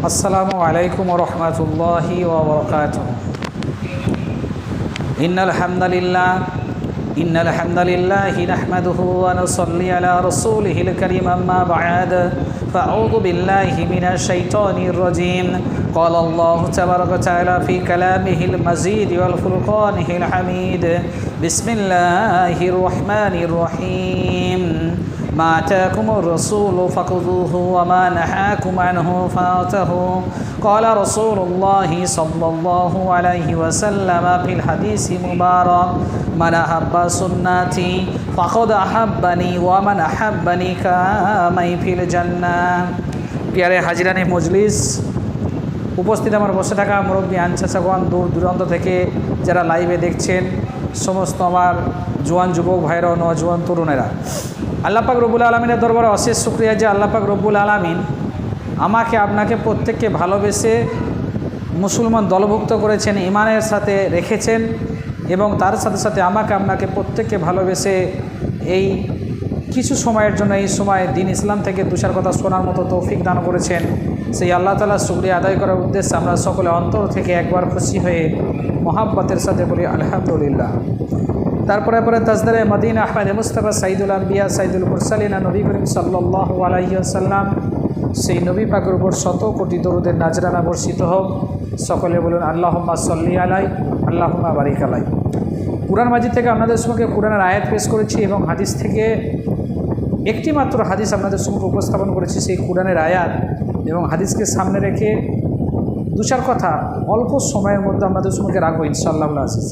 আসসালামু আলাইকুম ওয়া রাহমাতুল্লাহি ওয়া বারাকাতুহু। ইন্নাল হামদালিল্লাহি নাহমাদুহু ওয়া নুসাল্লি আলা রাসূলিহিল কারীম, আম্মা বা'দ, ফাআউযু বিল্লাহি মিনাশ শাইতানির রাজীম। قال الله تبارك وتعالى في كلامه المجيد والفرقانه الحميد. بسم الله الرحمن الرحيم. ما آتاكم الرسول فخذوه وما نهاكم عنه فانتهوا. قال رسول الله صلى الله عليه وسلم في الحديث المبارك: من أحب سنتي فقد أحبني ومن أحبني كما في الجنة। প্রিয় হাজিরানে মজলিস, উপস্থিত আমার বসে থাকা মুরব্বী আনচাচাগণ, দূর দূরান্ত থেকে যারা লাইভে দেখছেন, সমস্ত আমার জোয়ান যুবক ভাইরা, নওজোয়ান তরুণেরা, আল্লাহ পাক রব্বুল আলামিনের দরবারে অশেষ শুকরিয়া যে আল্লাহ পাক রব্বুল আলামিন আমাকে আপনাকে প্রত্যেককে ভালোবেসে মুসলমান দলভুক্ত করেছেন, ইমানের সাথে রেখেছেন এবং তার সাথে সাথে আমাকে আপনাকে প্রত্যেককে ভালোবেসে এই কিছু সময়ের জন্য, এই সময় দিন ইসলাম থেকে দুশার কথা শোনার মতো তৌফিক দান করেছেন। সেই আল্লাহ তাআলার শুকরিয়া আদায় করার উদ্দেশ্যে আমরা সকলে অন্তর থেকে একবার খুশি হয়ে মহাব্বতের সাথে বলি আলহামদুলিল্লাহ। তারপরে তাজদারে মদিনা আহমদ মুস্তাফা সাইদুল আম্বিয়া সাইদুল মুরসালিন নবী করিম সাল্লাল্লাহু আলাইহি ওয়াসাল্লাম, সেই নবী পাকের উপর শত কোটি দরুদের নাজরানা বর্ষিত হোক। সকলে বলুন আল্লাহুম্মা সাল্লি আলাই, আল্লাহুম্মা বারিক আলাই। কুরআন মাজিদ থেকে আপনাদের সঙ্গে কুরআনের আয়াত পেশ করেছি এবং হাদিস থেকে একটি মাত্র হাদিস আপনাদের সঙ্গে উপস্থাপন করেছি। সেই কুরআনের আয়াত এবং হাদিসকে সামনে রেখে দুচার কথা অল্প সময়ের মধ্যে আপনাদের সঙ্গে রাখবো ইনশাআল্লাহ আজিজ।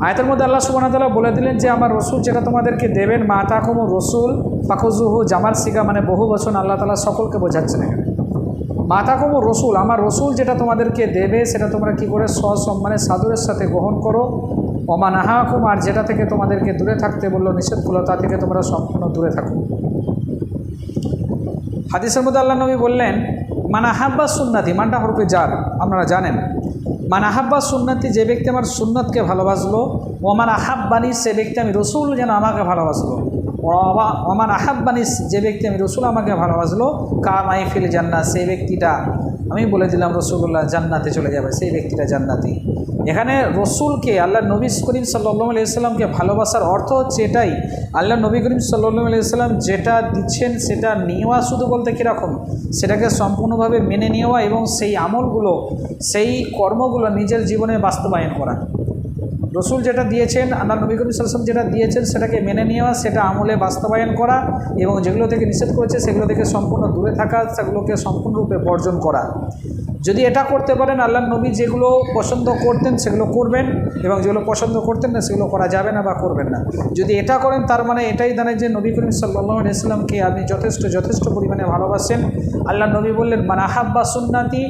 আয়াতের মধ্যে আল্লাহ সুবহানাহু ওয়া তাআলা বলে দিলেন যে আমার রসুল যেটা তোমাদেরকে দেবেন, মা আতাকুমুর রসুল ফাখুযুহু, জামার সিগা মানে বহু বচন, আল্লাহ তাআলা সকলকে বোঝাচ্ছেন এখানে। মা আতাকুমুর রসুল, আমার রসুল যেটা তোমাদেরকে দেবে সেটা তোমরা কী করে সসম্মানে সাদরের সাথে গ্রহণ করো। ওমা নাহাকুম, আর যেটা থেকে তোমাদেরকে দূরে থাকতে বললো, নিষেধ করলো, তা থেকে তোমরা সম্পূর্ণ দূরে থাকো। হাদিসের মধ্যে আল্লাহ নবী বললেন মান আহাব্বা সুন্নতি, মানটা হরফে জার, আপনারা জানেন। মান আহাব্বা সুন্নতি, যে ব্যক্তি আমার সুন্নতকে ভালোবাসলো। ওমান আহাব্বানি, সে ব্যক্তি আমি রসুল যেন আমাকে ভালোবাসলো। ওমান আহাব্বানি, যে ব্যক্তি আমি রসুল আমাকে ভালোবাসলো। কামাই ফিল জান্নাত, সেই ব্যক্তিটা আমি বলে দিলাম রসুল্লাহ জান্নাতে চলে যাবে, সেই ব্যক্তিটা জান্নাতি। এখানে রসুলকে, আল্লাহ নবী করিম সাল্লাল্লাহু আলাইহি সাল্লামকে ভালোবাসার অর্থ হচ্ছে এটাই, আল্লাহ নবী করিম সাল্লাল্লাহু আলাইহি সাল্লাম যেটা দিচ্ছেন সেটা নেওয়া, শুধু বলতে কীরকম, সেটাকে সম্পূর্ণভাবে মেনে নেওয়া এবং সেই আমলগুলো, সেই কর্মগুলো নিজের জীবনে বাস্তবায়ন করা। রসুল যেটা দিয়েছেন, আল্লাহ নবী করিম সাল্লাল্লাহু আলাইহি ওয়াসাল্লাম যেটা দিয়েছেন সেটাকে মেনে নেওয়া, সেটা আমলে বাস্তবায়ন করা এবং যেগুলো থেকে নিষেধ করেছে সেগুলো থেকে সম্পূর্ণ দূরে থাকা, সেগুলোকে সম্পূর্ণরূপে বর্জন করা। যদি এটা করতে পারেন, আল্লাহ নবী যেগুলো পছন্দ করতেন সেগুলো করবেন এবং যেগুলো পছন্দ করতেন না সেগুলো করা যাবে না বা করবেন না। যদি এটা করেন তার মানে এটাই দাঁড়ায় যে নবী করিম সাল্লাল্লাহু আলাইহি ওয়াসাল্লামকে আপনি যথেষ্ট পরিমাণে ভালোবাসেন। আল্লাহ নবী বললেন মান আহাব্বা সুন্নাতি,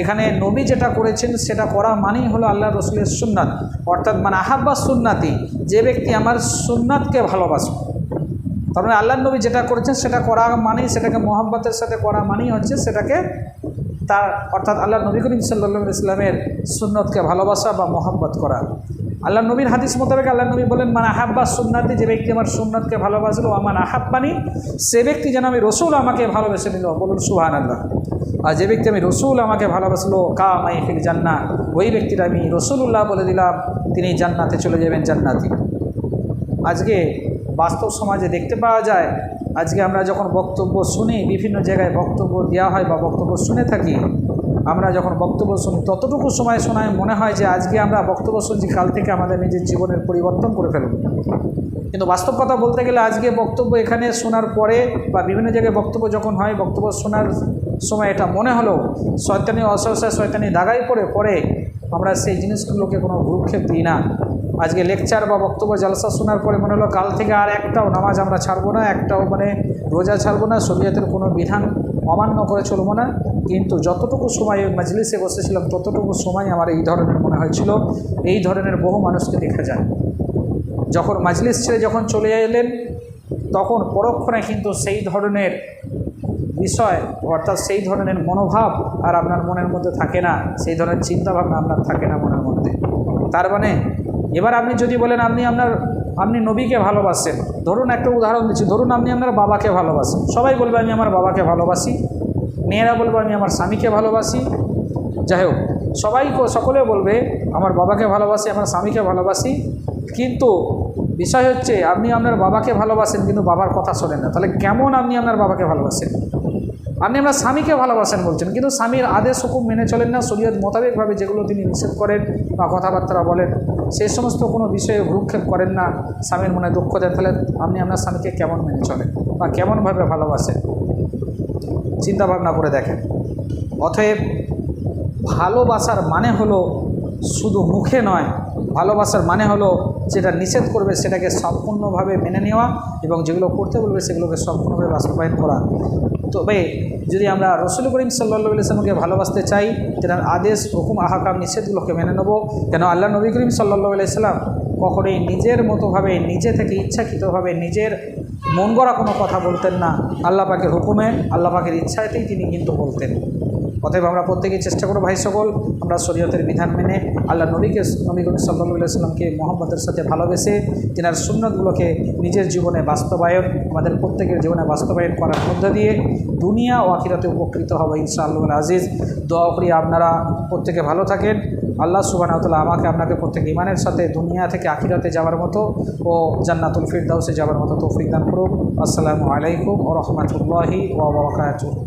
এখানে নবী যেটা করেছেন সেটা করা মানেই হলো আল্লাহ রসুলের সুন্নাত, অর্থাৎ মান আহাব্বা সুন্নাতি, যে ব্যক্তি আমার সুন্নাতকে ভালোবাসে। তার মানে আল্লাহ নবী যেটা করেছেন সেটা করা মানেই, সেটাকে মোহাব্বতের সাথে করা মানেই হচ্ছে সেটাকে তার, অর্থাৎ আল্লাহ নবী করিম সাল্লাল্লাহু আলাইহি ওয়াসাল্লামের সুন্নতকে ভালোবাসা বা মোহাব্বত করা। আল্লাহ নবীর হাদিস মোতাবেক আল্লাহ নবী বলেন মান আহাব্বা সুন্নাতি, যে ব্যক্তি আমার সুন্নতকে ভালোবাসলো। আমার আহাব্বানি, সে ব্যক্তি যেন আমি রসুল আমাকে ভালোবেসে নিল, বলুন সুবহানাল্লাহ। আর যে ব্যক্তি আমি রসুল আমাকে ভালোবাসলো, কামাই ফিল জান্নাহ, ওই ব্যক্তিটা আমি রসুলুল্লাহ বলে দিলাম, তিনি জান্নাতে চলে যাবেন, জান্নাতি। আজকে বাস্তব সমাজে দেখতে পাওয়া যায়, আজকে আমরা যখন বক্তব্য শুনি, বিভিন্ন জায়গায় বক্তব্য দেওয়া হয় বা বক্তব্য শুনে থাকি, আমরা যখন বক্তব্য শুনি ততটুকু সময় শোনায় মনে হয় যে আজকে আমরা বক্তব্য শুনছি, কাল থেকে আমাদের নিজের জীবনের পরিবর্তন করে ফেলব। কিন্তু বাস্তব কথা বলতে গেলে আজকে বক্তব্য এখানে শোনার পরে বা বিভিন্ন জায়গায় বক্তব্য যখন হয়, বক্তব্য শোনার সময় এটা মনে হলো শয়তানি অসহসা, শয়তানি দাগায় পরে আমরা সেই জিনিসগুলোকে কোনো ভ্রুক্ষেপ দিই না। আজকে লেকচার বা বক্তব্য জলসা শোনার পরে মনে হলো কাল থেকে আর একটাও নামাজ আমরা ছাড়বো না, একটাও রোজা ছাড়বো না, শরীয়তের কোনো বিধান অমান্য করে চলবো না। কিন্তু যতটুকু সময় মজলিসে বসেছিলাম ততটুকু সময় আমার এই ধরনের মনে হয়েছিল। এই ধরনের বহু মানুষকে দেখা যায়, যখন মজলিস ছেড়ে যখন চলে এলেন তখন পরক্ষণে কিন্তু সেই ধরনের বিষয়, অর্থাৎ সেই ধরনের মনোভাব আর আপনার মনের মধ্যে থাকে না, সেই ধরনের চিন্তাভাবনা আপনার থাকে না মনের মধ্যে। তার মানে এবার আপনি যদি বলেন আপনি আপনার আপনি নবীকে ভালোবাসেন, ধরুন একটা উদাহরণ দিচ্ছি, ধরুন আপনি আপনার বাবাকে ভালোবাসেন, সবাই বলবে আমি আমার বাবাকে ভালোবাসি, মেয়েরা বলবে আমি আমার স্বামীকে ভালোবাসি, যাই হোক সকলে বলবে আমার বাবাকে ভালোবাসি, আমার স্বামীকে ভালোবাসি, কিন্তু বিষয় হচ্ছে আপনি আপনার বাবাকে ভালোবাসেন কিন্তু বাবার কথা শোনেন না। তাহলে কেমন আপনি আপনার বাবাকে ভালোবাসেন? আপনি আপনার স্বামীকে ভালোবাসেন বলছেন, কিন্তু স্বামীর আদেশ হুকুম মেনে চলেন না, শরীয়ত মোতাবেকভাবে যেগুলো তিনি নিষেধ করেন বা কথাবার্তা বলেন সেই সমস্ত কোনো বিষয়ে ভ্রুক্ষেপ করেন না, স্বামীর মনে দুঃখ দেন, তাহলে আপনি আপনার স্বামীকে কেমন মেনে চলেন বা কেমনভাবে ভালোবাসেন? চিন্তা ভাবনা করে দেখেন। অতএব ভালোবাসার মানে হলো শুধু মুখে নয়, ভালোবাসার মানে হলো যেটা নিষেধ করবে সেটাকে সম্পূর্ণভাবে মেনে নেওয়া এবং যেগুলো করতে বলবে সেগুলোকে সম্পূর্ণভাবে বাস্তবায়ন করা। তবে যদি আমরা রসুল করিম সাল্লাল্লাহু আলাইহি ওয়াসাল্লামকে ভালোবাসতে চাই, তেনার আদেশ হুকুম আহকাম নিষেধগুলোকে মেনে নেব। কেন আল্লাহ নবী করিম সাল্লাল্লাহু আলাইহি ওয়াসাল্লাম কখনোই নিজের মতোভাবে নিজে থেকে ইচ্ছাকৃতভাবে নিজের মন গড়া কোনো কথা বলতেন না, আল্লাহ পাকের হুকুমে আল্লাহ পাকের ইচ্ছাতেই তিনি কিন্তু বলতেন। অতএব আমরা প্রত্যেকেই চেষ্টা করব ভাই সকল, আমরা শরীয়তের বিধান মেনে আল্লাহ নবী করিম সাল্লাল্লাহু আলাইহি ওয়াসাল্লামকে মুহাব্বতের সাথে ভালোবেসে তিনার সুন্নতগুলোকে নিজের জীবনে বাস্তবায়ন, আমাদের প্রত্যেকের জীবনে বাস্তবায়ন করার মধ্য দিয়ে দুনিয়া ও আখিরাতে উপকৃত হব ইনশাআল্লাহ আজিজ। দোয়া করি আপনারা প্রত্যেকে ভালো থাকেন, আল্লাহ সুবহানাহু ওয়া তাআলা আমাকে আপনাকে প্রত্যেক ইমানের সাথে দুনিয়া থেকে আখিরাতে যাওয়ার মতো ও জান্নাতুল ফিরদাউসে যাওয়ার মতো তৌফিক দান করুন। আসসালামু আলাইকুম ওয়া রাহমাতুল্লাহি ওয়া বারাকাতুহু।